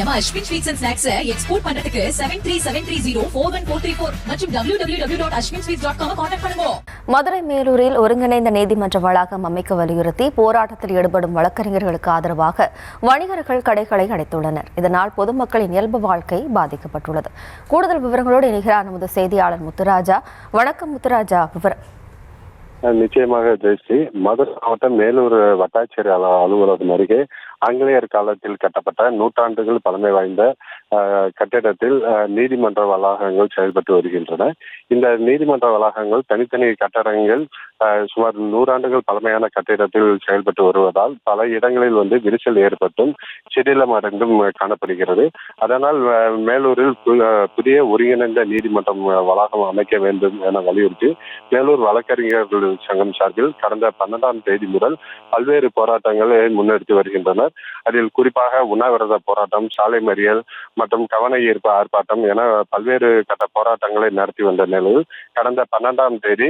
நம்ம Ashwin sweets and snacks export பண்றதுக்கு 7373041434 மற்றும் www.ashwinsweets.com கான்டாக்ட் பண்ணுங்க. மதுரை மேலூரில் ஒருங்கிணைந்த நீதிமன்ற வளாகம் அமைக்க வலியுறுத்தி போராட்டத்தில் ஈடுபடும் வழக்கறிஞர்களுக்கு ஆதரவாக வணிகர்கள் கடைகளை அடைத்துள்ளனர். இதனால் பொதுமக்களின் இயல்பு வாழ்க்கை பாதிக்கப்பட்டுள்ளது. கூடுதல் விவரங்களோடு இணைகிறார் நமது செய்தியாளர் முத்துராஜா. வணக்கம் முத்துராஜா, விவரம். நிச்சயமாக ஜெயஸ்ரீ, மதுரை மாவட்டம் மேலூர் வட்டாட்சியர் அலுவலகம் அருகே ஆங்கிலேயர் காலத்தில் கட்டப்பட்ட நூற்றாண்டுகள் பழமை வாய்ந்த கட்டிடத்தில் நீதிமன்ற வளாகங்கள் செயல்பட்டு வருகின்றன. இந்த நீதிமன்ற வளாகங்கள் தனித்தனி கட்டடங்கள் சுமார் 100 ஆண்டுகள் பழமையான கட்டிடத்தில் செயல்பட்டு வருவதால் பல இடங்களில் விரிசல் ஏற்பட்டும் சிதிலமடைந்தும் காணப்படுகிறது. அதனால் மேலூரில் புதிய ஒருங்கிணைந்த நீதிமன்றம் வளாகம் அமைக்க வேண்டும் என வலியுறுத்தி மேலூர் வழக்கறிஞர்கள் சங்கம் சார்பில் கடந்த 12ஆம் தேதி முதல் பல்வேறு போராட்டங்களை முன்னெடுத்து வருகின்றனர். அதில் குறிப்பாக உண்ணாவிரத போராட்டம், சாலை மறியல் மற்றும் கவன ஈர்ப்பு ஆர்ப்பாட்டம் என பல்வேறு கட்ட போராட்டங்களை நடத்தி வந்த நிலையில் கடந்த 12ஆம் தேதி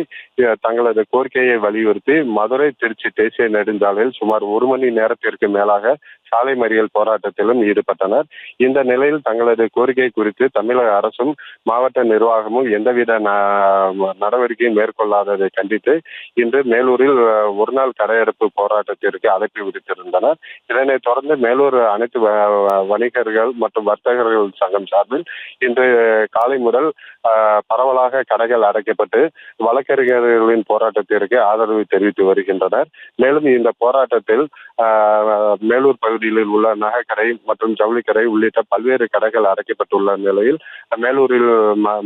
தங்களது கோரிக்கையை வலியுறுத்தி மதுரை திருச்சி தேசிய நெடுஞ்சாலையில் சுமார் 1 மணி நேரத்திற்கு மேலாக சாலை மறியல் போராட்டத்திலும் ஈடுபட்டனர். இந்த நிலையில் தங்களது கோரிக்கை குறித்து தமிழக அரசும் மாவட்ட நிர்வாகமும் எந்தவித நடவடிக்கையும் மேற்கொள்ளாததை கண்டித்து இன்று மேலூரில் ஒருநாள் கடையெடுப்பு போராட்டத்திற்கு அழைப்பு விடுத்திருந்தனர். இதனைத் தொடர்ந்து மேலூர் அனைத்து வணிகர்கள் மற்றும் வர்த்தகர்கள் சங்கம் சார்பில் இன்று காலை முதல் பரவலாக கடைகள் அடைக்கப்பட்டு வழக்கறிஞர்களின் போராட்டத்திற்கு ஆதரவு தெரிவித்து வருகின்றனர். மேலும் இந்த போராட்டத்தில் மேலூர் பகுதியில் உள்ள நகைக்கடை மற்றும் ஜவுளிக்கடை உள்ளிட்ட பல்வேறு கடைகள் அடைக்கப்பட்டுள்ள நிலையில் மேலூரில்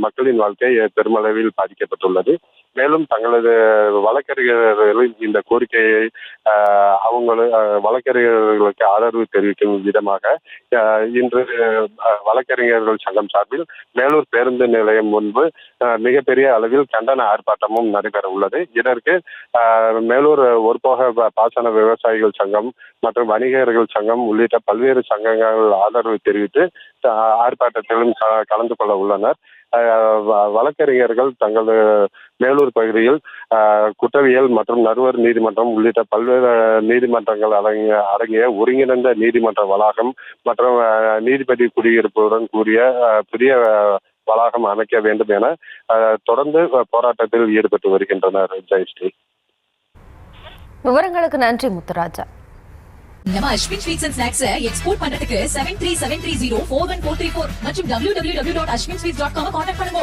மக்களின் வாழ்க்கை பெருமளவில் பாதிக்கப்பட்டுள்ளது. மேலும் தங்களது வழக்கறிஞர்களின் இந்த கோரிக்கையை வழக்கறிஞர்களுக்கு ஆதரவு தெரிவிக்கும் விதமாக இன்று வழக்கறிஞர்கள் சங்கம் சார்பில் மேலூர் பேருந்து நிலையம் முன்பு மிகப்பெரிய அளவில் கண்டன ஆர்ப்பாட்டமும் நடைபெற உள்ளது. இதற்கு மேலூர் ஒருபோக பாசன விவசாயிகள் சங்கம் மற்றும் வணிகர்கள் சங்கம் உள்ளிட்ட பல்வேறு சங்கங்கள் ஆதரவு தெரிவித்து ஆர்ப்பாட்டத்திலும் கலந்து கொள்ள உள்ளனர். வழக்கறிஞர்கள் தங்களது மேலூர் பகுதியில் குற்றவியல் மற்றும் நடுவர் நீதிமன்றம் உள்ளிட்ட பல்வேறு நீதிமன்றங்கள் அடங்கிய ஒருங்கிணைந்த நீதிமன்ற வளாகம் மற்றும் நீதிபதி குடியிருப்புடன் கூடிய புதிய வளாகம் அமைக்க வேண்டும் என தொடர்ந்து போராட்டத்தில் ஈடுபட்டு வருகின்றனர். ஜெயஸ்ரீ, விவரங்களுக்கு நன்றி முத்துராஜா. நம்ம Ashwin sweets and snacks export பண்றதுக்கு 7373041434 மற்றும் www.ashwinsweets.com கான்டாக்ட் பண்ணுங்க.